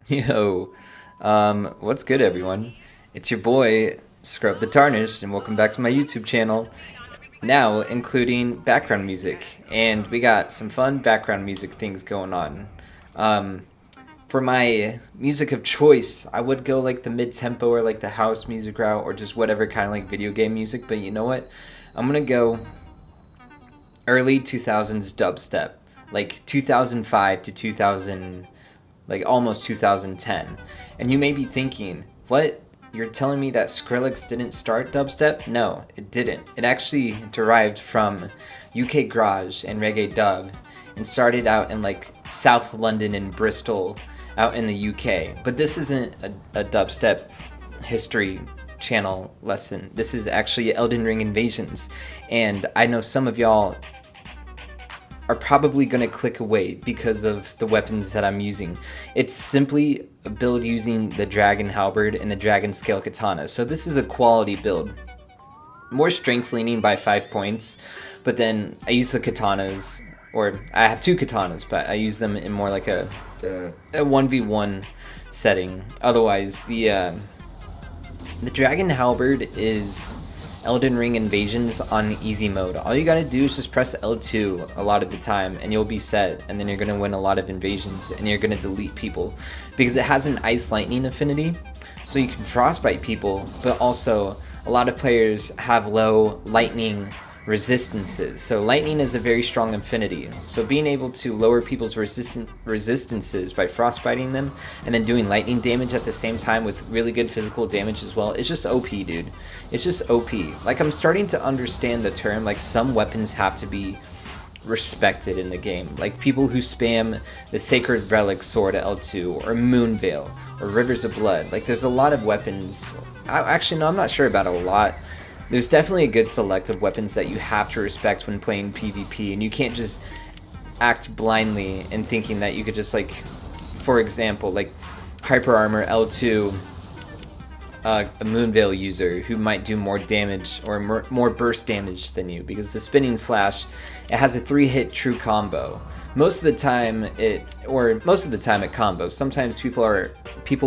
Yo, what's good, everyone? It's your boy, Scrub the Tarnished, and welcome back to my YouTube channel. Now, including background music, and we got some fun background music things going on. Um, for my music of choice, I would go like the mid-tempo or like the house music route, or just whatever kind of like video game music. But you know what? I'm gonna go early 2000s dubstep, like 2005 to 2000, like almost 2010. And you may be thinking, what? You're telling me that Skrillex didn't start dubstep? No, it didn't. It actually derived from UK garage and reggae dub and started out in like South London and Bristol out in the UK. But this isn't a dubstep history channel lesson. This is actually Elden Ring Invasions. And I know some of y'all are probably going to click away because of the weapons that I'm using. It's simply a build using the Dragon Halberd and the Dragonscale Katana. So this is a quality build. More strength leaning by 5 points, but then I use the katanas, or I have two katanas, but I use them in more like a 1v1 setting. Otherwise, the Dragon Halberd is Elden Ring Invasions on easy mode. All you gotta do is just press L2 a lot of the time and you'll be set, and then you're gonna win a lot of invasions and you're gonna delete people because it has an ice lightning affinity, so you can frostbite people, but also a lot of players have low lightning resistances. So lightning is a very strong affinity. So being able to lower people's resistances by frostbiting them and then doing lightning damage at the same time with really good physical damage as well, it's just OP, dude. It's just OP. Like, I'm starting to understand the term, like, some weapons have to be respected in the game. Like people who spam the Sacred Relic Sword at L2 or Moonveil or Rivers of Blood. Like, there's a lot of weapons. Actually, no, I'm not sure about a lot. There's definitely a good select of weapons that you have to respect when playing PvP, and you can't just act blindly and thinking that you could just, like, for example, like Hyper Armor L2, a Moonveil user who might do more damage or more burst damage than you, because the Spinning Slash, it has a 3-hit true combo. Most of the time it combos. Sometimes people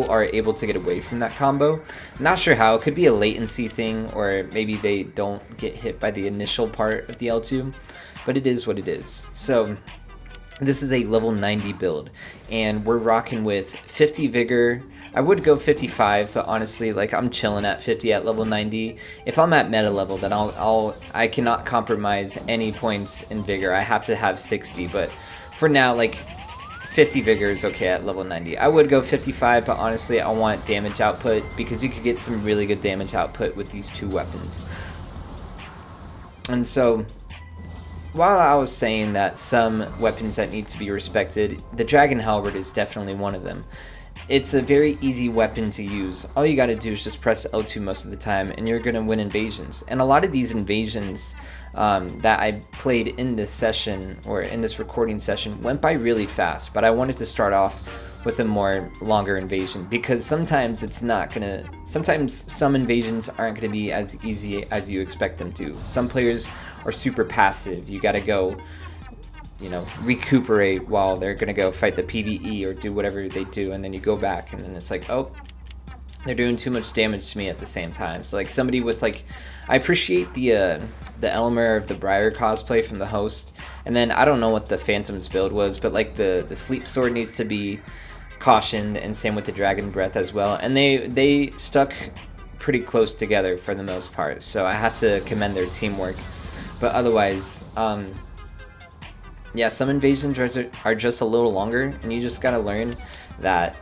are able to get away from that combo. Not sure how. It could be a latency thing, or maybe they don't get hit by the initial part of the L2, but it is what it is. So this is a level 90 build, and we're rocking with 50 Vigor. I would go 55, but honestly, like, I'm chilling at 50 at level 90. If I'm at meta level, then I cannot compromise any points in Vigor. I have to have 60, but for now, like, 50 Vigor is okay at level 90. I would go 55, but honestly, I want damage output because you could get some really good damage output with these two weapons. And so, while I was saying that some weapons that need to be respected, the Dragon Halberd is definitely one of them. It's a very easy weapon to use. All you gotta do is just press L2 most of the time and you're gonna win invasions. And a lot of these invasions that I played in this session, or in this recording session, went by really fast, but I wanted to start off with a more longer invasion because sometimes some invasions aren't gonna be as easy as you expect them to. Some players are super passive. You gotta go, you know, recuperate while they're gonna go fight the PvE or do whatever they do, and then you go back and then it's like, oh, they're doing too much damage to me at the same time. So like somebody with, like, I appreciate the Elmer of the Briar cosplay from the host, and then I don't know what the Phantom's build was, but like the Sleep Sword needs to be cautioned, and same with the Dragon Breath as well, and they stuck pretty close together for the most part, so I have to commend their teamwork. But otherwise, yeah, some invasions are just a little longer, and you just gotta learn that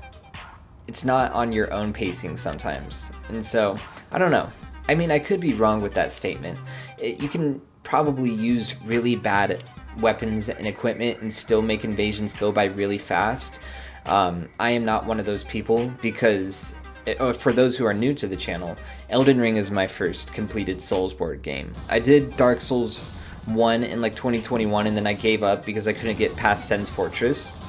it's not on your own pacing sometimes. And so, I don't know. I mean, I could be wrong with that statement. You can probably use really bad weapons and equipment and still make invasions go by really fast. I am not one of those people because, for those who are new to the channel, Elden Ring is my first completed Soulsborne game. I did Dark Souls 1 in like 2021, and then I gave up because I couldn't get past Sen's Fortress.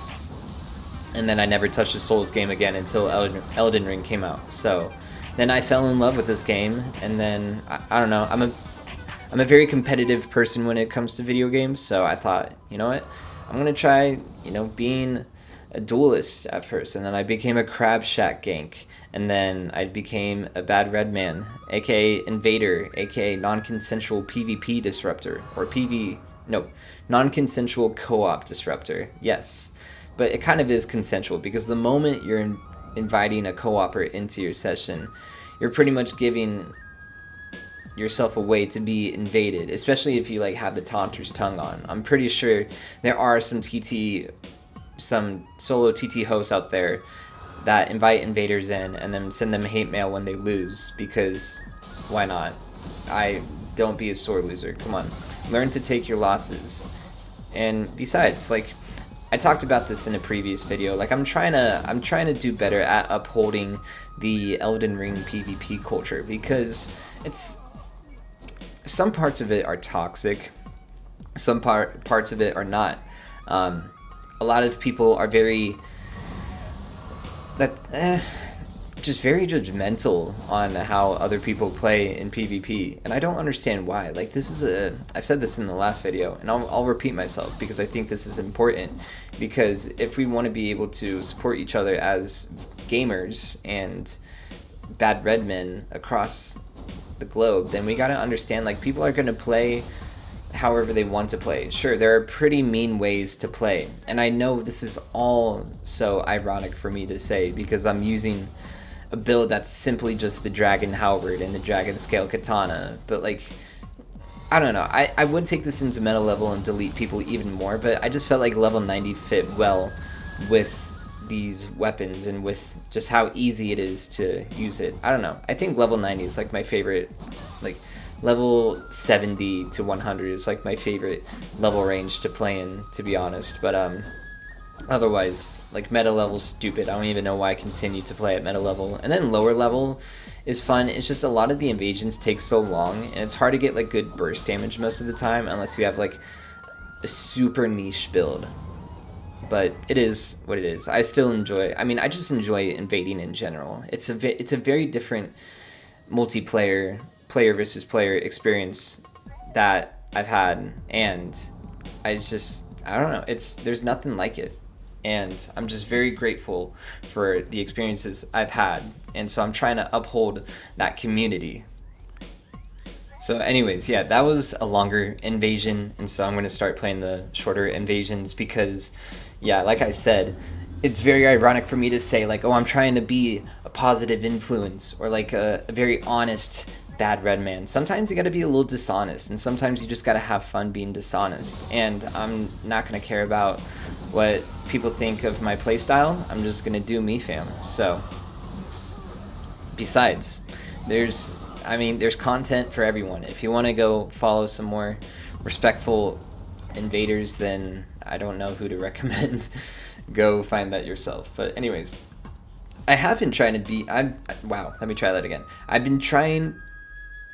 And then I never touched a Souls game again until Elden Ring came out. So then I fell in love with this game, and then I don't know. I'm a very competitive person when it comes to video games, so I thought, you know what, I'm gonna try, you know, being a duelist at first, and then I became a crab shack gank, and then I became a bad red man, aka invader, aka non-consensual PvP disruptor, or no, non-consensual co-op disruptor. Yes, but it kind of is consensual, because the moment you're inviting a co-opper into your session, you're pretty much giving yourself a way to be invaded, especially if you like have the taunter's tongue on. I'm pretty sure there are some solo TT hosts out there that invite invaders in and then send them hate mail when they lose, because why not? Don't be a sore loser. Come on, learn to take your losses. And besides, like, I talked about this in a previous video, like I'm trying to do better at upholding the Elden Ring PvP culture, because some parts of it are toxic, some parts of it are not. A lot of people are just very judgmental on how other people play in PvP, and I don't understand why. Like, I've said this in the last video, and I'll repeat myself because I think this is important, because if we want to be able to support each other as gamers and bad red men across the globe, then we got to understand, like, people are going to play however they want to play. Sure, there are pretty mean ways to play, and I know this is all so ironic for me to say, because I'm using a build that's simply just the Dragon Halberd and the Dragonscale Katana, but like, I don't know, I would take this into meta level and delete people even more, but I just felt like level 90 fit well with these weapons and with just how easy it is to use it. I don't know, I think level 90 is like my favorite, like level 70 to 100 is like my favorite level range to play in, to be honest. But otherwise, like, meta level's stupid. I don't even know why I continue to play at meta level. And then lower level is fun. It's just a lot of the invasions take so long, and it's hard to get like good burst damage most of the time unless you have like a super niche build. But it is what it is. I still enjoy, I mean, I just enjoy invading in general. It's a very different multiplayer, player versus player experience that I've had, and I don't know, there's nothing like it, and I'm just very grateful for the experiences I've had, and so I'm trying to uphold that community. So anyways, yeah, that was a longer invasion, and so I'm going to start playing the shorter invasions, because yeah, like I said, it's very ironic for me to say, like, oh, I'm trying to be a positive influence, or like a very honest bad red man. Sometimes you gotta be a little dishonest, and sometimes you just gotta have fun being dishonest, and I'm not gonna care about what people think of my playstyle. I'm just gonna do me, fam. So besides, there's content for everyone. If you want to go follow some more respectful invaders, then I don't know who to recommend. Go find that yourself. But anyways, I have been trying to be, wow, let me try that again. I've been trying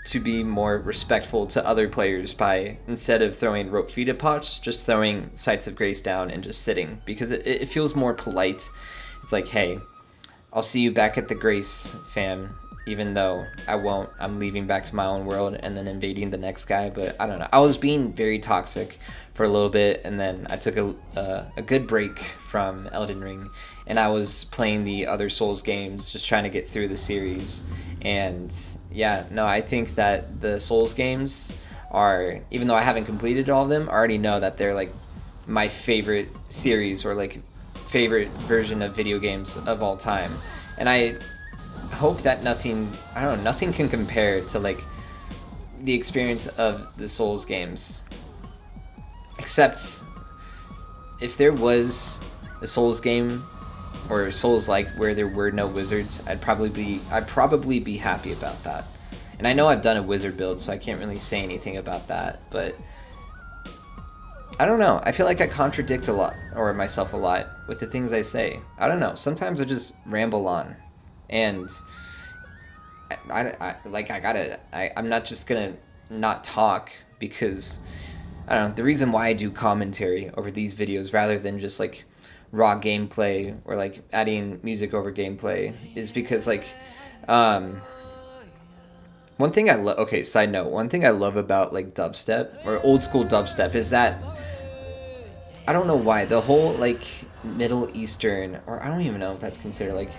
to be more respectful to other players by, instead of throwing rope feet at pots, just throwing Sights of Grace down and just sitting, because it feels more polite. It's like, hey, I'll see you back at the Grace, fam, even though I won't. I'm leaving back to my own world and then invading the next guy. But I don't know, I was being very toxic for a little bit, and then I took a good break from Elden Ring, and I was playing the other Souls games, just trying to get through the series. And yeah, no, I think that the Souls games are, even though I haven't completed all of them, I already know that they're like my favorite series, or like favorite version of video games of all time. And I hope that nothing can compare to like the experience of the Souls games. Except if there was a Souls game, or Souls-like, where there were no wizards, I'd probably be happy about that. And I know I've done a wizard build, so I can't really say anything about that, but I don't know. I feel like I contradict a lot, or myself a lot, with the things I say. I don't know. Sometimes I just ramble on, and I'm not just gonna not talk, because I don't know. The reason why I do commentary over these videos rather than just like raw gameplay, or like adding music over gameplay, is because like one thing I love, okay, side note, one thing I love about like dubstep, or old school dubstep, is that I don't know why the whole like Middle Eastern, or I don't even know if that's considered like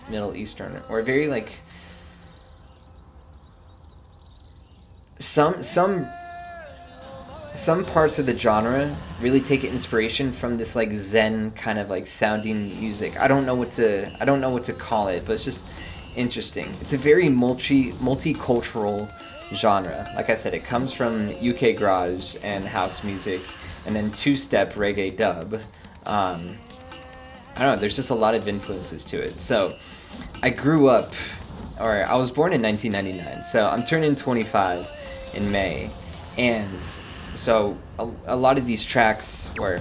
Middle Eastern, or very like some parts of the genre really take inspiration from this like Zen kind of like sounding music. I don't know what to call it, but it's just interesting. It's a very multicultural genre. Like I said, it comes from UK garage and house music, and then two-step reggae dub. I don't know. There's just a lot of influences to it. So I grew up, or I was born in 1999. So I'm turning 25 in May, and so a lot of these tracks, or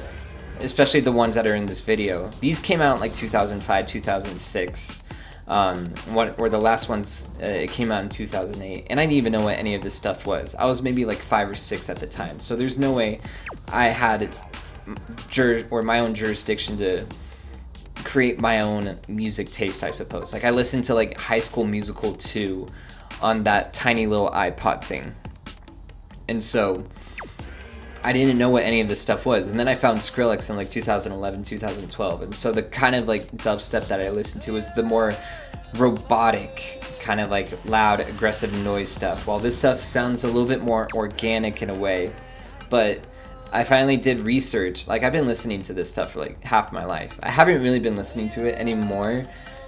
especially the ones that are in this video, these came out in like 2005, 2006. Or the last ones, it came out in 2008, and I didn't even know what any of this stuff was. I was maybe like 5 or 6 at the time, so there's no way I had my own jurisdiction to create my own music taste, I suppose. Like I listened to like High School Musical 2 on that tiny little iPod thing, and so I didn't know what any of this stuff was. And then I found Skrillex in like 2011, 2012. And so the kind of like dubstep that I listened to was the more robotic, kind of like loud, aggressive noise stuff. While this stuff sounds a little bit more organic in a way. But I finally did research. Like I've been listening to this stuff for like half my life. I haven't really been listening to it anymore,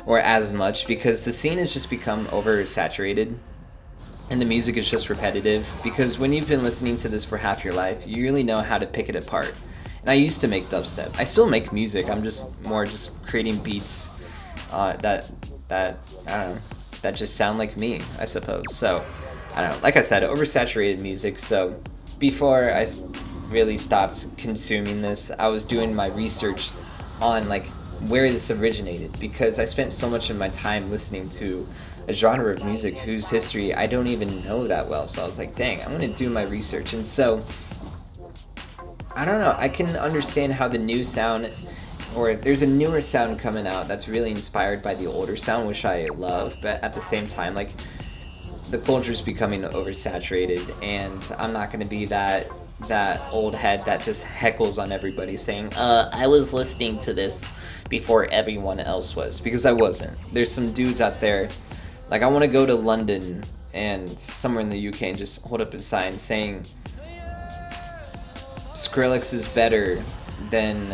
or as much, because the scene has just become oversaturated. And the music is just repetitive, because when you've been listening to this for half your life, you really know how to pick it apart. And I used to make dubstep. I still make music. I'm just creating beats that I don't know, that just sound like me, I suppose. So I don't know. Like I said, oversaturated music. So before I really stopped consuming this, I was doing my research on like where this originated, because I spent so much of my time listening to a genre of music whose history I don't even know that well. So I was like, dang, I'm gonna do my research. And so I don't know, I can understand how the new sound, or there's a newer sound coming out that's really inspired by the older sound, which I love, but at the same time, like, the culture's becoming oversaturated, and I'm not gonna be that old head that just heckles on everybody saying, I was listening to this before everyone else was, because I wasn't. There's some dudes out there, like I want to go to London and somewhere in the UK and just hold up a sign saying Skrillex is better than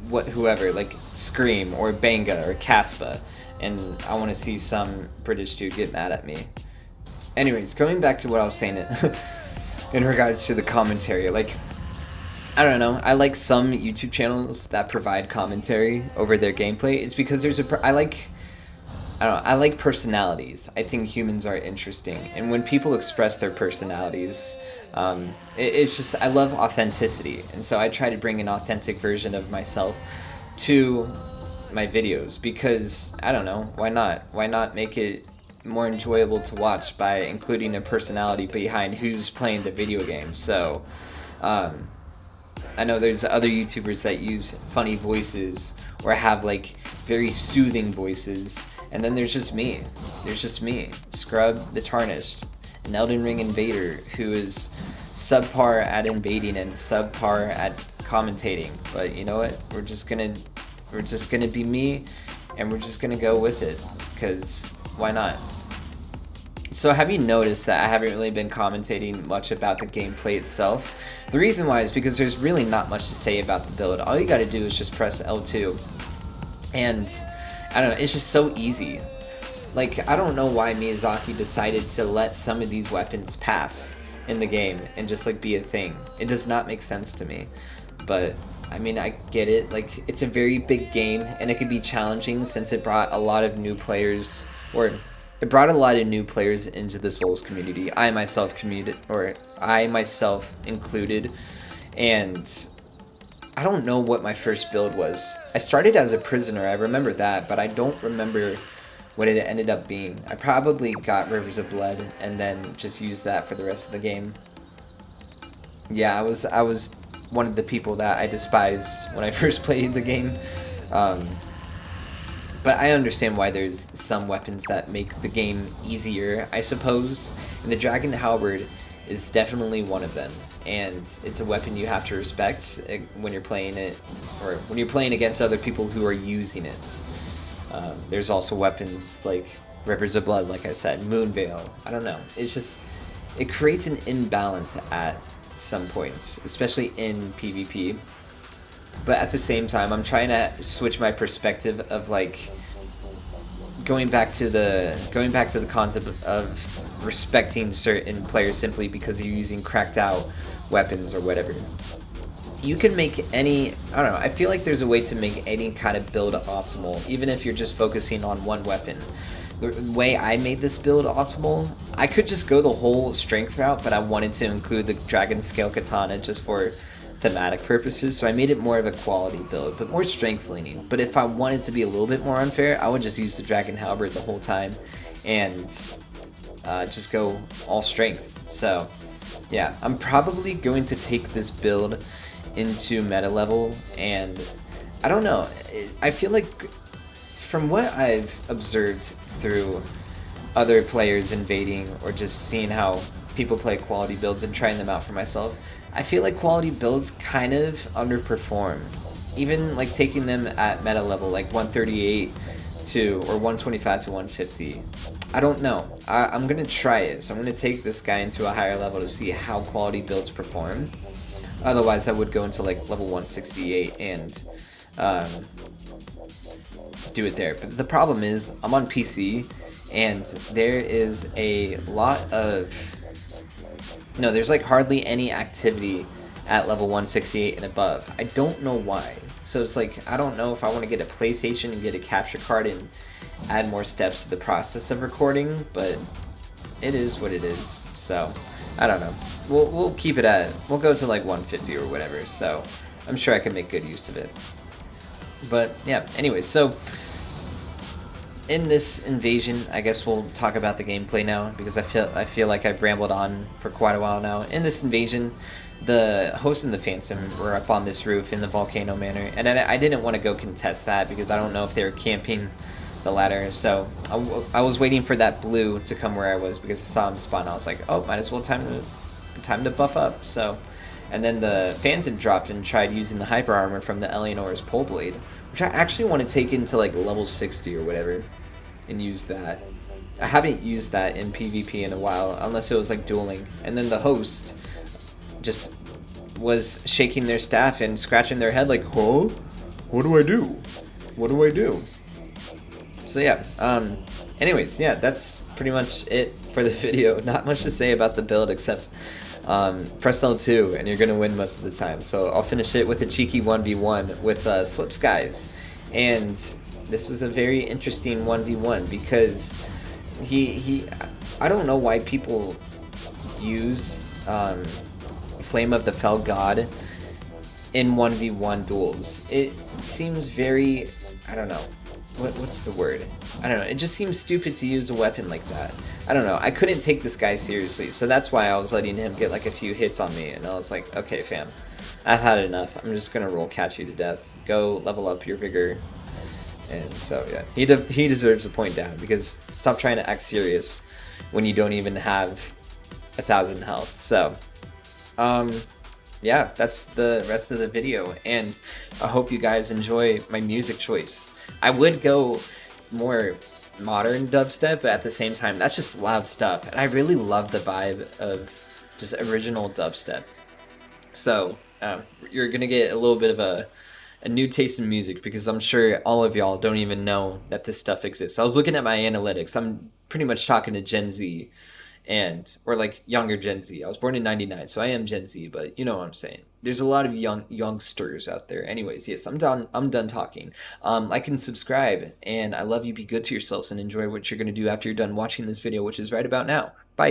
whoever, like Skream or Benga or Caspa, and I want to see some British dude get mad at me. Anyways, going back to what I was saying in regards to the commentary, like, I don't know, I like some YouTube channels that provide commentary over their gameplay. It's because I like personalities. I think humans are interesting, and when people express their personalities, it's just, I love authenticity, and so I try to bring an authentic version of myself to my videos, because, I don't know, why not? Why not make it more enjoyable to watch by including a personality behind who's playing the video game? So, I know there's other YouTubers that use funny voices or have like very soothing voices, and then there's just me. Scrub the Tarnished, an Elden Ring invader who is subpar at invading and subpar at commentating. But you know what? We're just gonna be me, and we're just gonna go with it, because why not? So have you noticed that I haven't really been commentating much about the gameplay itself? The reason why is because there's really not much to say about the build. All you gotta do is just press L2, and I don't know, it's just so easy. Like, I don't know why Miyazaki decided to let some of these weapons pass in the game and just like be a thing. It does not make sense to me, but I mean, I get it. Like, it's a very big game, and it can be challenging since it brought a lot of new players, or it brought a lot of new players into the Souls community. I myself included, and I don't know what my first build was. I started as a prisoner, I remember that, but I don't remember what it ended up being. I probably got Rivers of Blood and then just used that for the rest of the game. Yeah, I was one of the people that I despised when I first played the game. But I understand why there's some weapons that make the game easier, I suppose, and the Dragon Halberd is definitely one of them. and it's a weapon you have to respect when you're playing it, or when you're playing against other people who are using it. There's also weapons like Rivers of Blood, like I said, Moonveil. I don't know. It's just, it creates an imbalance at some points, especially in PvP. But at the same time, I'm trying to switch my perspective of like going back to the concept of respecting certain players simply because you're using cracked out weapons or whatever. You can make any, I don't know, I feel like there's a way to make any kind of build optimal, even if you're just focusing on one weapon. The way I made this build optimal, I could just go the whole strength route, but I wanted to include the Dragonscale Katana just for thematic purposes, so I made it more of a quality build, but more strength leaning. But if I wanted to be a little bit more unfair, I would just use the Dragon Halberd the whole time and just go all strength. So yeah, I'm probably going to take this build into meta level, and I don't know, I feel like from what I've observed through other players invading or just seeing how people play quality builds and trying them out for myself, I feel like quality builds kind of underperform. Even like taking them at meta level, like 138 to or 125 to 150. I don't know. I'm gonna try it. So I'm gonna take this guy into a higher level to see how quality builds perform. Otherwise, I would go into like level 168 and do it there. But the problem is, I'm on PC, and there is a lot of there's like hardly any activity at level 168 and above. I don't know why. So it's like, I don't know if I want to get a PlayStation and get a capture card and add more steps to the process of recording, but it is what it is. So I don't know. We'll keep it at, we'll go to like 150 or whatever. So I'm sure I can make good use of it. But yeah, anyways, so in this invasion, I guess we'll talk about the gameplay now, because I feel like I've rambled on for quite a while now. In this invasion, the host and the Phantom were up on this roof in the Volcano Manor, and I didn't want to go contest that because I don't know if they were camping the ladder. So I was waiting for that blue to come where I was because I saw him spawn. I was like, oh, might as well time to buff up. So, and then the Phantom dropped and tried using the hyper armor from the Eleanor's pole blade, which I actually want to take into like level 60 or whatever and use that. I haven't used that in PvP in a while, unless it was like dueling. And then the host just was shaking their staff and scratching their head like, huh? What do I do? What do I do? So yeah, anyways, yeah, that's pretty much it for the video. Not much to say about the build except press L2 and you're gonna win most of the time. So I'll finish it with a cheeky 1v1 with Slip Skies. And this was a very interesting 1v1 because I don't know why people use Flame of the Fell God in 1v1 duels. It seems very, I don't know, what's the word? I don't know, it just seems stupid to use a weapon like that. I don't know, I couldn't take this guy seriously, so that's why I was letting him get like a few hits on me, and I was like, okay fam, I've had enough, I'm just gonna roll catch you to death, go level up your Vigor. And so yeah, he deserves a point down, because stop trying to act serious when you don't even have 1,000 health. So yeah, that's the rest of the video, and I hope you guys enjoy my music choice. I would go more modern dubstep, but at the same time, that's just loud stuff, and I really love the vibe of just original dubstep. So you're gonna get a little bit of a new taste in music, because I'm sure all of y'all don't even know that this stuff exists. I was looking at my analytics. I'm pretty much talking to Gen Z, or like younger Gen Z. I was born in 99, so I am Gen Z, but you know what I'm saying. There's a lot of youngsters out there. Anyways, yes, I'm done talking. Like and subscribe, and I love you. Be good to yourselves and enjoy what you're going to do after you're done watching this video, which is right about now. Bye.